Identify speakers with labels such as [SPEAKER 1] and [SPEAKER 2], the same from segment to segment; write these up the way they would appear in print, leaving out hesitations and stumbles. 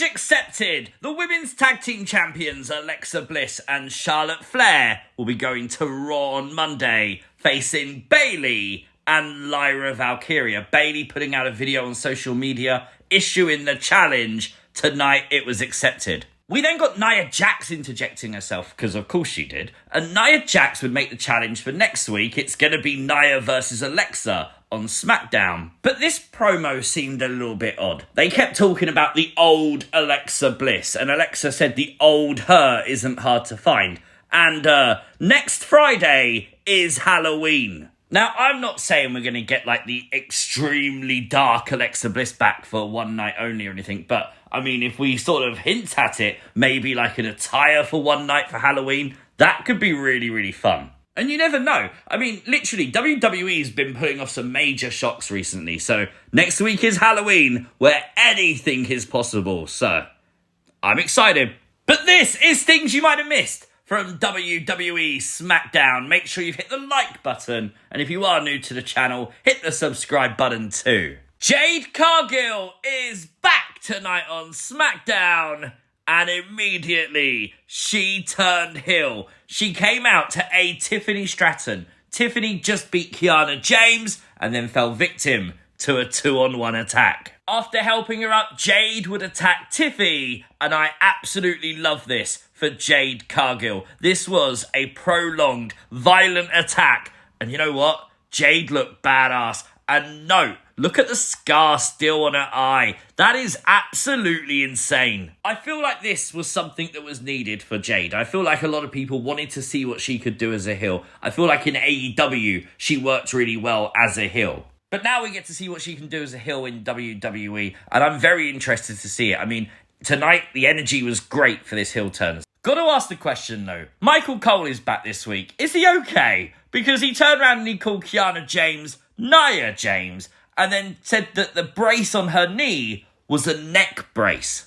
[SPEAKER 1] accepted! The women's tag team champions Alexa Bliss and Charlotte Flair will be going to Raw on Monday, facing Bayley and Lyra Valkyria. Bayley putting out a video on social media, issuing the challenge. Tonight it was accepted. We then got Nia Jax interjecting herself, because of course she did, and Nia Jax would make the challenge for next week. It's going to be Nia versus Alexa on SmackDown. But this promo seemed a little bit odd. They kept talking about the old Alexa Bliss, and Alexa said the old her isn't hard to find. And next Friday is Halloween. Now, I'm not saying we're going to get like the extremely dark Alexa Bliss back for one night only or anything, but I mean, if we sort of hint at it, maybe like an attire for one night for Halloween, that could be really, really fun. And you never know. I mean, literally, WWE's been putting off some major shocks recently. So next week is Halloween, where anything is possible. So I'm excited. But this is things you might have missed from WWE SmackDown. Make sure you've hit the like button. And if you are new to the channel, hit the subscribe button too. Jade Cargill is back tonight on SmackDown. And immediately, she turned heel. She came out to aid Tiffany Stratton. Tiffany just beat Kiana James and then fell victim to a 2-on-1 attack. After helping her up, Jade would attack Tiffy, and I absolutely love this for Jade Cargill. This was a prolonged, violent attack. And you know what? Jade looked badass. And no, look at the scar still on her eye. That is absolutely insane. I feel like this was something that was needed for Jade. I feel like a lot of people wanted to see what she could do as a heel. I feel like in AEW, she worked really well as a heel. But now we get to see what she can do as a heel in WWE. And I'm very interested to see it. I mean, tonight, the energy was great for this heel turn. Got to ask the question, though. Michael Cole is back this week. Is he okay? Because he turned around and he called Kiana James Nia James, and then said that the brace on her knee was a neck brace.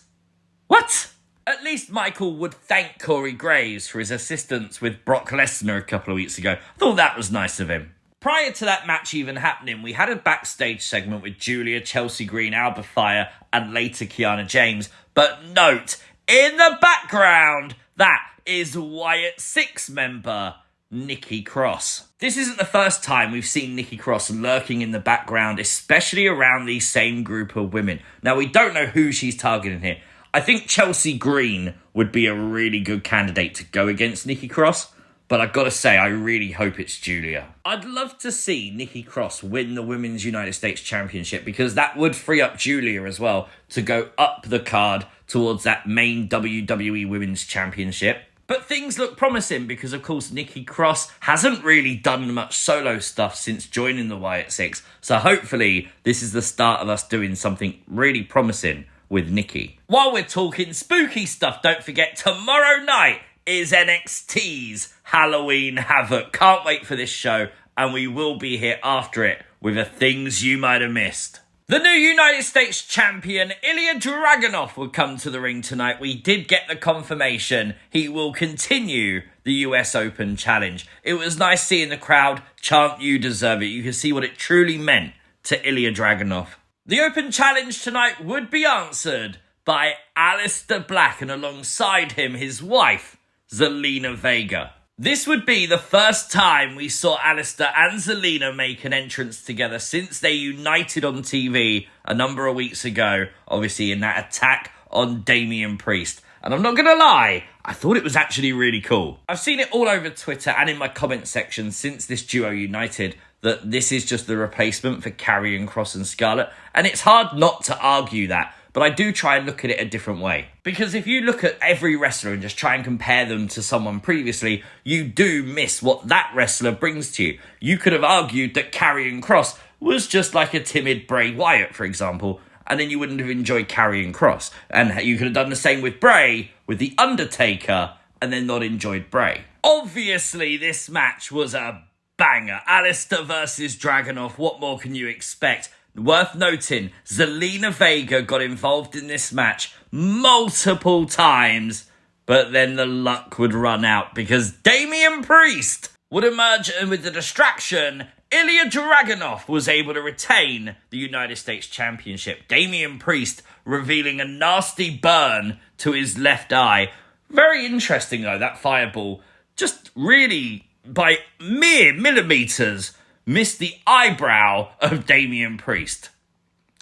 [SPEAKER 1] What? At least Michael would thank Corey Graves for his assistance with Brock Lesnar a couple of weeks ago. I thought that was nice of him. Prior to that match even happening, we had a backstage segment with Julia, Chelsea Green, Alba Fire, and later Kiana James. But note, in the background, that is Wyatt Six member Nikki Cross. This isn't the first time we've seen Nikki Cross lurking in the background, especially around the same group of women. Now, we don't know who she's targeting here. I think Chelsea Green would be a really good candidate to go against Nikki Cross, but I've got to say, I really hope it's Julia. I'd love to see Nikki Cross win the Women's United States Championship, because that would free up Julia as well to go up the card towards that main WWE Women's Championship. But things look promising because, of course, Nikki Cross hasn't really done much solo stuff since joining the Wyatt Six. So hopefully this is the start of us doing something really promising with Nikki. While we're talking spooky stuff, don't forget tomorrow night is NXT's Halloween Havoc. Can't wait for this show, and we will be here after it with the things you might have missed. The new United States champion, Ilja Dragunov, will come to the ring tonight. We did get the confirmation he will continue the US Open Challenge. It was nice seeing the crowd chant, "You deserve it." You can see what it truly meant to Ilja Dragunov. The Open Challenge tonight would be answered by Aleister Black, and alongside him, his wife, Zelina Vega. This would be the first time we saw Aleister and Zelina make an entrance together since they united on TV a number of weeks ago, obviously in that attack on Damian Priest. And I'm not going to lie, I thought it was actually really cool. I've seen it all over Twitter and in my comment section since this duo united that this is just the replacement for Karrion, Kross and Scarlett. And it's hard not to argue that. But I do try and look at it a different way. Because if you look at every wrestler and just try and compare them to someone previously, you do miss what that wrestler brings to you. You could have argued that Karrion Kross was just like a timid Bray Wyatt, for example, and then you wouldn't have enjoyed Karrion Kross. And you could have done the same with Bray, with The Undertaker, and then not enjoyed Bray. Obviously, this match was a banger. Aleister versus Dragunov, what more can you expect? Worth noting, Zelina Vega got involved in this match multiple times, but then the luck would run out because Damian Priest would emerge with the distraction Ilja Dragunov was able to retain the United States Championship. Damian Priest revealing a nasty burn to his left eye. Very interesting, though, that fireball just really, by mere millimeters, missed the eyebrow of Damian Priest.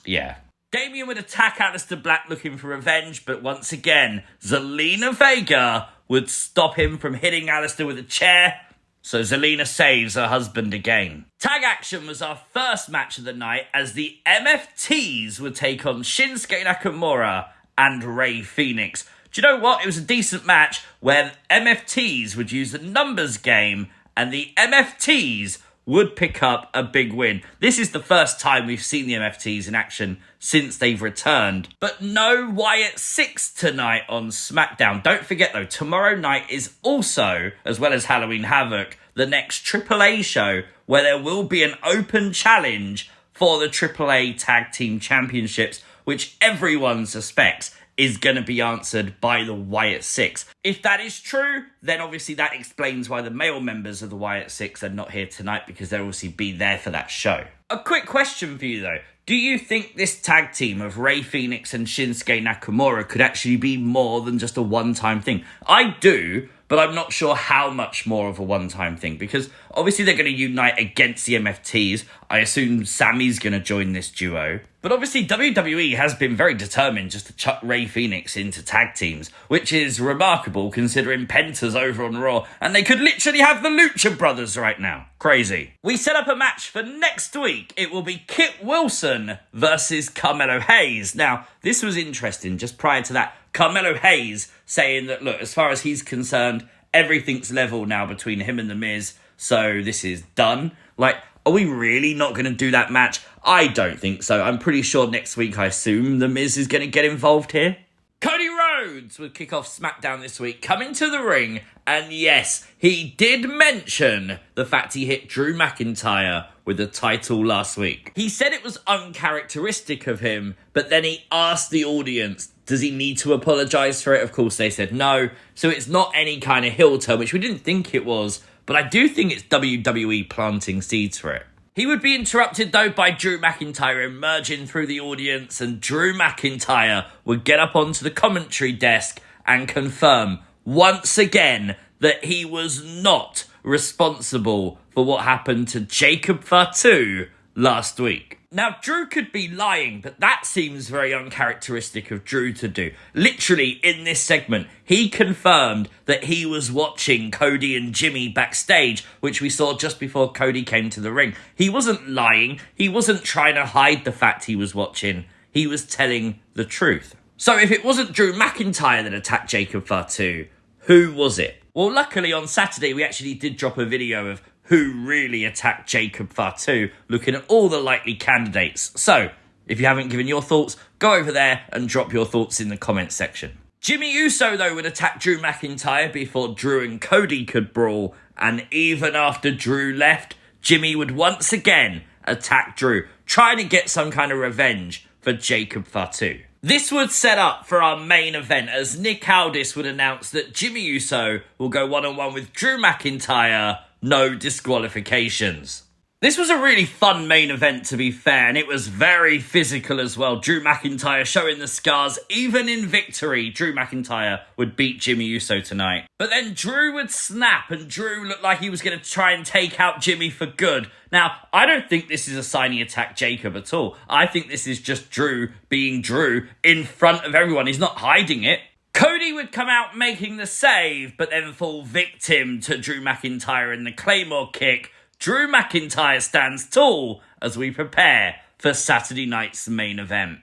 [SPEAKER 1] Yeah. Damian would attack Aleister Black looking for revenge, but once again, Zelina Vega would stop him from hitting Aleister with a chair. So Zelina saves her husband again. Tag action was our first match of the night as the MFTs would take on Shinsuke Nakamura and Rey Fenix. Do you know what? It was a decent match where MFTs would use the numbers game and the MFTs would pick up a big win. This is the first time we've seen the MFTs in action since they've returned. But no Wyatt 6 tonight on SmackDown. Don't forget though, tomorrow night is also, as well as Halloween Havoc, the next AAA show where there will be an open challenge for the AAA Tag Team Championships, which everyone suspects is going to be answered by the Wyatt 6. If that is true, then obviously that explains why the male members of the Wyatt 6 are not here tonight, because they'll obviously be there for that show. A quick question for you though. Do you think this tag team of Rey Fenix and Shinsuke Nakamura could actually be more than just a one-time thing? I do, but I'm not sure how much more of a one-time thing, because obviously they're going to unite against the MFTs. I assume Sammy's going to join this duo. But obviously WWE has been very determined just to chuck Rey Fenix into tag teams, which is remarkable considering Penta's over on Raw, and they could literally have the Lucha Brothers right now. Crazy. We set up a match for next week. It will be Kit Wilson versus Carmelo Hayes. Now, this was interesting. Just prior to that, Carmelo Hayes saying that, look, as far as he's concerned, everything's level now between him and The Miz, so this is done. Like, are we really not going to do that match? I don't think so. I'm pretty sure next week, I assume, The Miz is going to get involved here. Cody Rhodes would kick off SmackDown this week, coming to the ring, and yes, he did mention the fact he hit Drew McIntyre with the title last week. He said it was uncharacteristic of him, but then he asked the audience, does he need to apologise for it? Of course, they said no, so it's not any kind of heel turn, which we didn't think it was, but I do think it's WWE planting seeds for it. He would be interrupted, though, by Drew McIntyre emerging through the audience, and Drew McIntyre would get up onto the commentary desk and confirm, once again, that he was not responsible for what happened to Jacob Fatu last week. Now, Drew could be lying, but that seems very uncharacteristic of Drew to do. Literally, in this segment, he confirmed that he was watching Cody and Jimmy backstage, which we saw just before Cody came to the ring. He wasn't lying. He wasn't trying to hide the fact he was watching. He was telling the truth. So if it wasn't Drew McIntyre that attacked Jacob Fatu, who was it? Well, luckily on Saturday, we actually did drop a video of who really attacked Jacob Fatu, looking at all the likely candidates. So, if you haven't given your thoughts, go over there and drop your thoughts in the comments section. Jimmy Uso, though, would attack Drew McIntyre before Drew and Cody could brawl, and even after Drew left, Jimmy would once again attack Drew, trying to get some kind of revenge for Jacob Fatu. This would set up for our main event as Nick Aldis would announce that Jimmy Uso will go one-on-one with Drew McIntyre, no disqualifications. This was a really fun main event, to be fair, and it was very physical as well. Drew McIntyre showing the scars. Even in victory, Drew McIntyre would beat Jimmy Uso tonight. But then Drew would snap, and Drew looked like he was going to try and take out Jimmy for good. Now, I don't think this is a sign he attacked Jacob at all. I think this is just Drew being Drew in front of everyone. He's not hiding it. Cody would come out making the save, but then fall victim to Drew McIntyre in the Claymore kick. Drew McIntyre stands tall as we prepare for Saturday night's main event.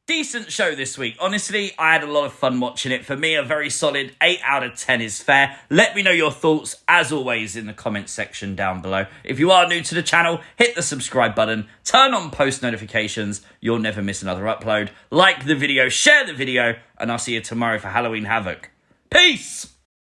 [SPEAKER 1] Decent show this week. Honestly, I had a lot of fun watching it. For me, a very solid 8 out of 10 is fair. Let me know your thoughts, as always, in the comments section down below. If you are new to the channel, hit the subscribe button, turn on post notifications. You'll never miss another upload. Like the video, share the video, and I'll see you tomorrow for Halloween Havoc. Peace!